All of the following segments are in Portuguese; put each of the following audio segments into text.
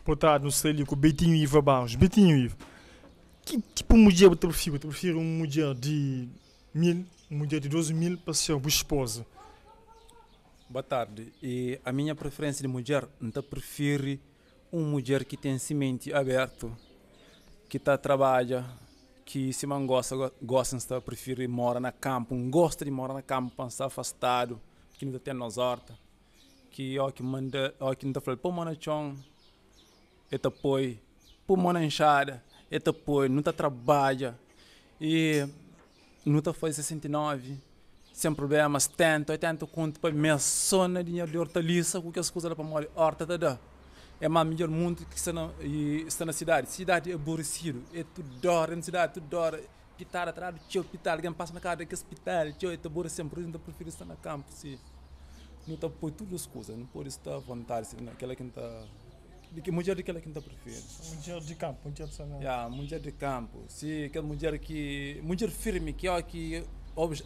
Botado no seio com o Betinho Iva Barros. Betinho Iva, que tipo de mulher você prefere? Você prefere uma mulher de 1000, uma mulher de 12 mil para ser sua esposa? Boa tarde. E a minha preferência de mulher, então prefiro uma mulher que tem semente aberto, que tá trabalha, que se não gosta de prefere mora na campo, não gosta de morar na campo, para estar afastado, que não tem nos horta, que ó que manda, ó que não tá falando, pô mano chão, e te apoio, pô mano enxada, e te apoio, não tá trabalha e não tá faz 69. Sem problemas, tento, eu tento conto para minha zona de dinheiro de hortaliça, porque as coisas para morrer, horta tá dá. É mais melhor mundo que está na cidade. Cidade é aborrecido, é tudo dora, na cidade tudo dora. Pitar atrás do teu hospital, alguém passa na cara daquele hospital, teu, é aborrecido, por isso eu prefiro estar na campo, sim. Não tá por todas as coisas, não pode estar à vontade, naquela que está... De que mulher daquela que está prefere. Mulher de campo, mulher de sana. Yeah, mulher de campo, sim, aquela mulher que... Mulher firme, que ó que...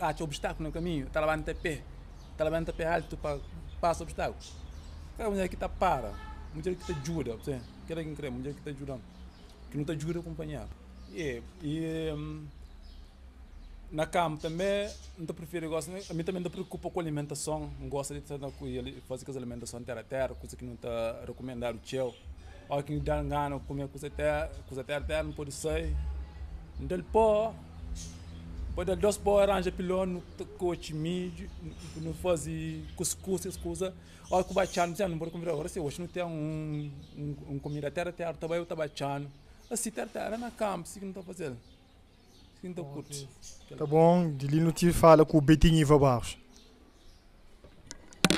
Há obstáculo no caminho, está lá no pé alto para passar obstáculo. Aquela mulher que está para, mulher que te ajuda, aquela que crê, mulher que te ajuda, que não te ajuda a acompanhar. Na cama também, não te prefiro, a mim também não preocupa com a alimentação, não gosto de fazer as alimentação terra a terra, coisa que não está recomendado o teu. Ou que dá engano comer coisa terra, não pode ser. Não pode. Pode dar dois boas arranja pilão no coche mídio, não faz cuscuz, essas coisas. Olha que o bachano, não pode comer agora. Se hoje não tem comida terra, também eu estou bachano. Assim, terra na cama, se não está fazendo. Se não está curto. Tá bom, de ali não te fala com o Betinho Iva Barros.